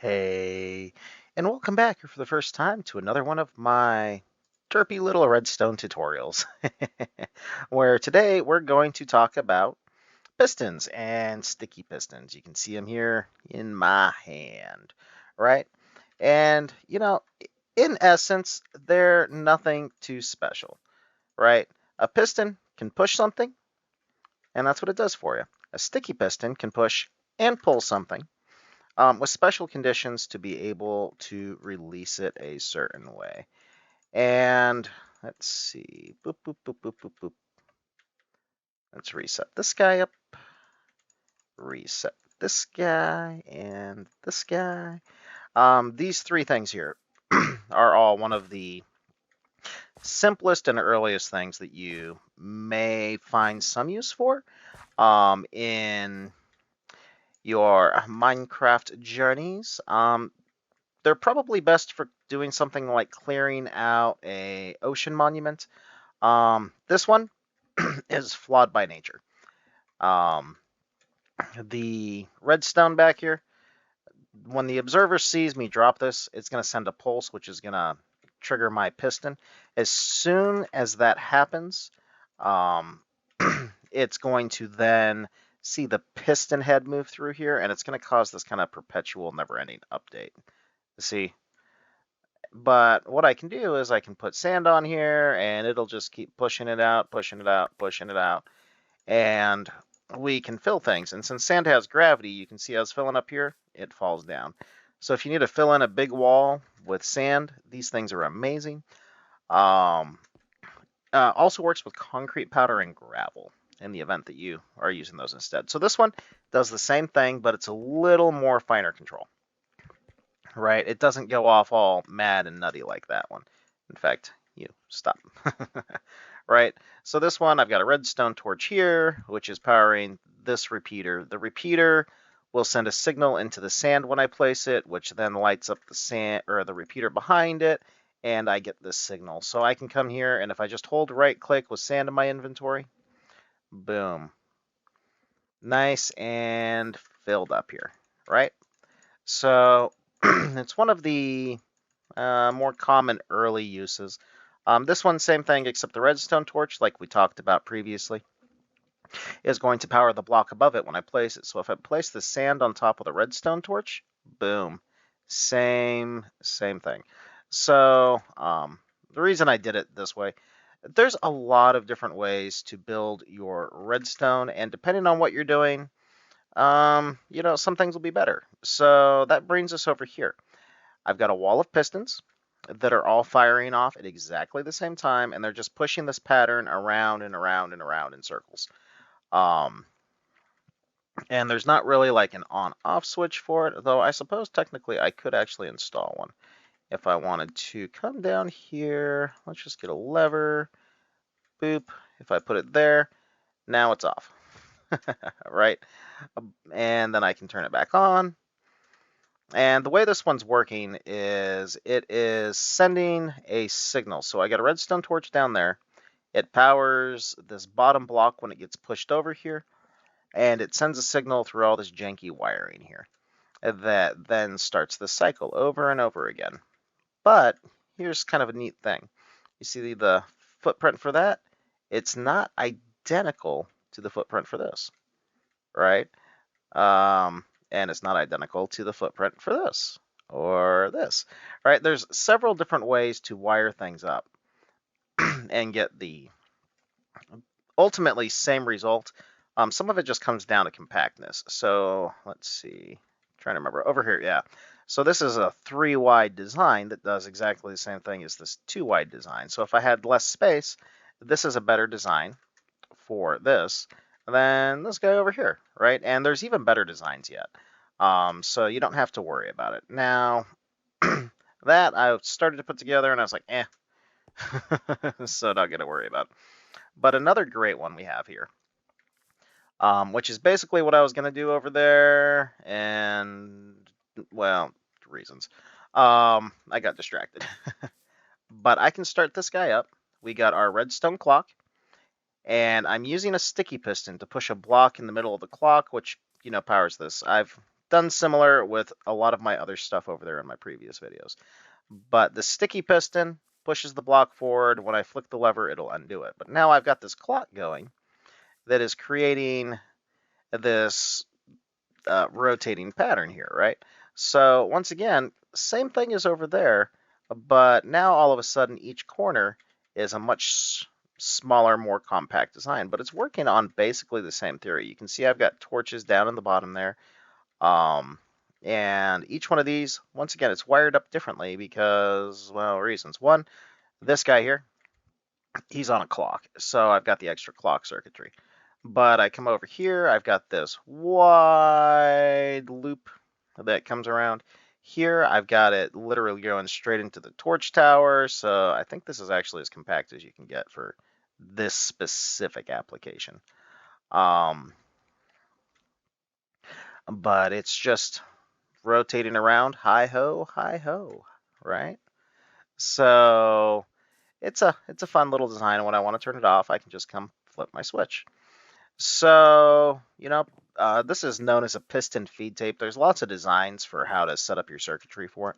Hey, and welcome back here for the first time to another one of my derpy little redstone tutorials, where today we're going to talk about pistons and sticky pistons. You can see them here in my hand, right? And, in essence, they're nothing too special, right? A piston can push something, and that's what it does for you. A sticky piston can push and pull something with special conditions to be able to release it a certain way. And let's see. Boop, boop, boop, boop, boop, boop. Let's reset this guy up. Reset this guy and this guy. These three things here are all one of the simplest and earliest things that you may find some use for in your Minecraft journeys. They're probably best for doing something like clearing out a ocean monument. This one is flawed by nature. Um, the redstone back here, when the observer sees me drop this, it's going to send a pulse, which is going to trigger my piston. As soon as that happens, um, it's going to then see the piston head move through here, and it's going to cause this kind of perpetual, never-ending update. See, but what I can do is I can put sand on here and it'll just keep pushing it out, pushing it out, pushing it out. And we can fill things. And since sand has gravity, you can see I was filling up here, it falls down. So if you need to fill in a big wall with sand, these things are amazing. Also works with concrete powder and gravel in the event that you are using those instead. So this one does the same thing, but it's a little more finer control. Right? It doesn't go off all mad and nutty like that one. In fact, you stop. Right? So this one, I've got a redstone torch here, which is powering this repeater. The repeater will send a signal into the sand when I place it, which then lights up the sand or the repeater behind it, and I get this signal. So I can come here, and if I just hold right click with sand in my inventory, boom. Nice and filled up here, right? So it's one of the more common early uses. This one, same thing, except the redstone torch, like we talked about previously, is going to power the block above it when I place it. So if I place the sand on top of the redstone torch, boom, same thing. So the reason I did it this way, there's a lot of different ways to build your redstone, and depending on what you're doing, some things will be better. So that brings us over here. I've got a wall of pistons that are all firing off at exactly the same time, and they're just pushing this pattern around and around and around in circles. And there's not really like an on-off switch for it, though I suppose technically I could actually install one if I wanted to. Come down here, let's just get a lever, boop. If I put it there, now it's off, right? And then I can turn it back on. And the way this one's working is it is sending a signal. So I got a redstone torch down there. It powers this bottom block when it gets pushed over here. And it sends a signal through all this janky wiring here. That then starts the cycle over and over again. But here's kind of a neat thing. You see the footprint for that? It's not identical to the footprint for this, right? And it's not identical to the footprint for this or this, right? There's several different ways to wire things up and get the ultimately same result. Some of it just comes down to compactness. So let's see, trying to remember over here. Yeah. So this is a 3-wide design that does exactly the same thing as this 2-wide design. So if I had less space, this is a better design for this than this guy over here, right? And there's even better designs yet. So you don't have to worry about it. Now, that I started to put together and I was like, eh. So not going to worry about. But another great one we have here, which is basically what I was going to do over there. And, well, reasons. I got distracted. But I can start this guy up. We got our redstone clock. And I'm using a sticky piston to push a block in the middle of the clock, which, powers this. I've done similar with a lot of my other stuff over there in my previous videos. But the sticky piston pushes the block forward. When I flick the lever, it'll undo it. But now I've got this clock going that is creating this rotating pattern here, right? So once again, same thing as over there, but now all of a sudden each corner is a much smaller, more compact design, but it's working on basically the same theory. You can see I've got torches down in the bottom there. And each one of these, once again, it's wired up differently because, well, reasons. One, this guy here, he's on a clock, so I've got the extra clock circuitry. But I come over here, I've got this wide loop that comes around. Here, I've got it literally going straight into the torch tower, so I think this is actually as compact as you can get for this specific application. But it's just rotating around, hi ho, right? So it's a fun little design. When I want to turn it off, I can just come flip my switch. So, this is known as a piston feed tape. There's lots of designs for how to set up your circuitry for it.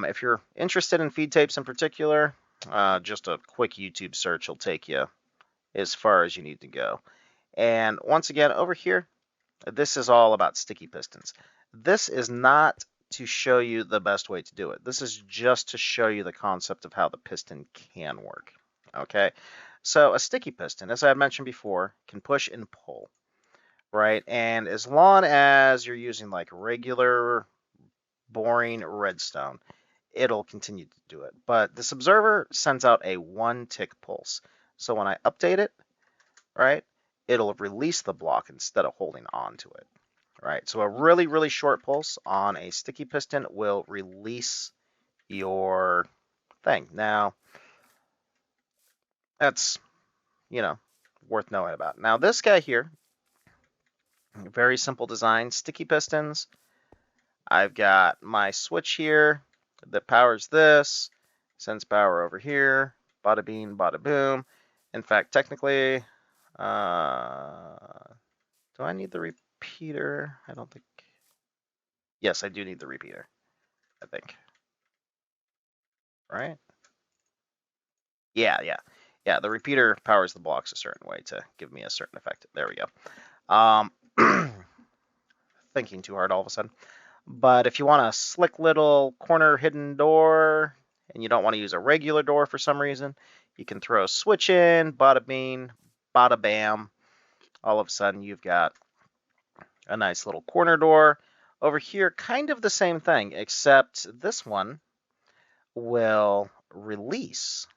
If you're interested in feed tapes in particular, just a quick YouTube search will take you as far as you need to go. And once again, over here, this is all about sticky pistons. This is not to show you the best way to do it. This is just to show you the concept of how the piston can work. Okay, so a sticky piston, as I mentioned before, can push and pull, right? And as long as you're using like regular, boring redstone, it'll continue to do it. But this observer sends out a 1-tick pulse. So when I update it, right, it'll release the block instead of holding on to it. Right, so a really, really short pulse on a sticky piston will release your thing. Now, that's, worth knowing about. Now, this guy here, very simple design, sticky pistons. I've got my switch here that powers this, sends power over here, bada bing, bada boom. In fact, technically, do I need the repeater? I don't think. Yes, I do need the repeater, I think. Right? Yeah, the repeater powers the blocks a certain way to give me a certain effect. There we go. Thinking too hard all of a sudden. But if you want a slick little corner hidden door and you don't want to use a regular door for some reason, you can throw a switch in, bada bing, bada bam. All of a sudden you've got a nice little corner door. Over here, kind of the same thing, except this one will release.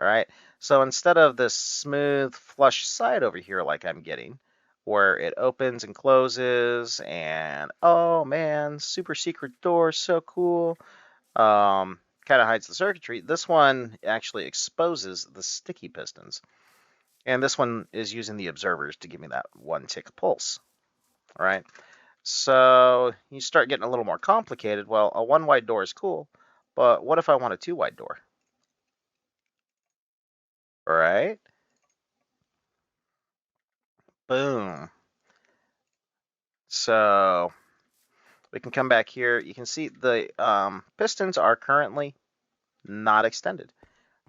All right, so instead of this smooth flush side over here like I'm getting, where it opens and closes and oh man, super secret door, so cool, kind of hides the circuitry, this one actually exposes the sticky pistons. And this one is using the observers to give me that 1-tick pulse. All right, so you start getting a little more complicated. Well, a 1-wide door is cool, but what if I want a 2-wide door? Right? Boom. So we can come back here. You can see the pistons are currently not extended,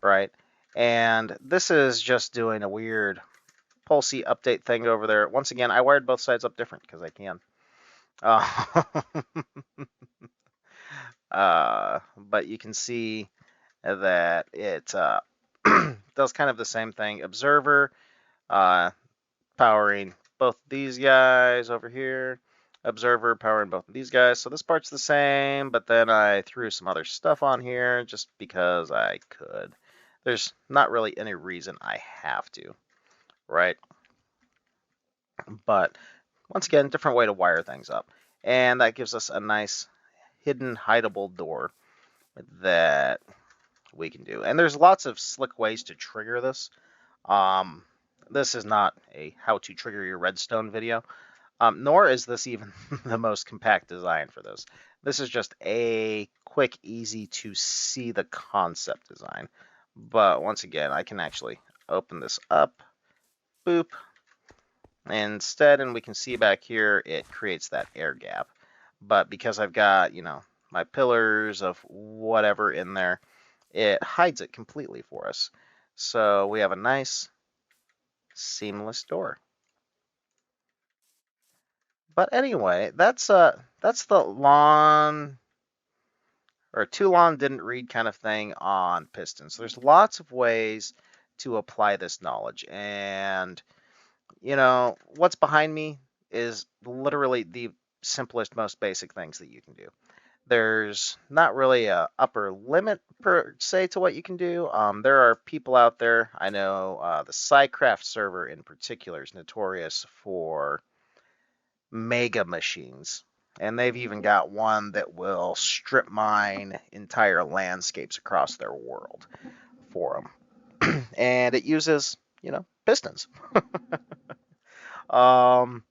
right? And this is just doing a weird pulsey update thing over there. Once again, I wired both sides up different because I can. But you can see that it does kind of the same thing. Observer powering both these guys over here. Observer powering both of these guys. So this part's the same, but then I threw some other stuff on here just because I could. There's not really any reason I have to, right? But once again, different way to wire things up. And that gives us a nice hidden hideable door that we can do. And there's lots of slick ways to trigger this. This is not a how to trigger your redstone video, nor is this even the most compact design for this. This is just a quick, easy to see the concept design. But once again, I can actually open this up, boop, Instead, and we can see back here, it creates that air gap. But because I've got, my pillars of whatever in there, it hides it completely for us. So we have a nice seamless door. But anyway, that's the long or too long didn't read kind of thing on Pistons. There's lots of ways to apply this knowledge, and what's behind me is literally the simplest, most basic things that you can do. There's not really a upper limit per se to what you can do. There are people out there. I know the Psycraft server in particular is notorious for mega machines. And they've even got one that will strip mine entire landscapes across their world for them. And it uses, pistons. um,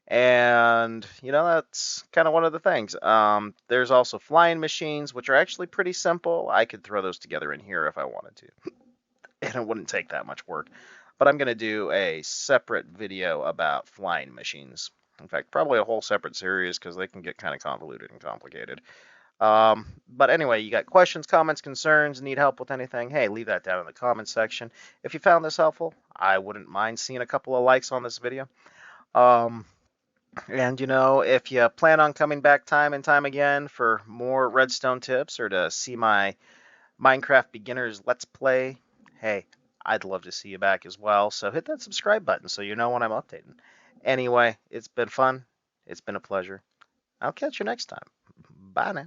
and, that's kind of one of the things. There's also flying machines, which are actually pretty simple. I could throw those together in here if I wanted to. And it wouldn't take that much work. But I'm going to do a separate video about flying machines. In fact, probably a whole separate series because they can get kind of convoluted and complicated. But anyway, you got questions, comments, concerns, need help with anything, hey, leave that down in the comments section. If you found this helpful, I wouldn't mind seeing a couple of likes on this video. And if you plan on coming back time and time again for more Redstone tips or to see my Minecraft beginners Let's Play, hey, I'd love to see you back as well. So hit that subscribe button so you know when I'm updating. Anyway, it's been fun. It's been a pleasure. I'll catch you next time. Bye now.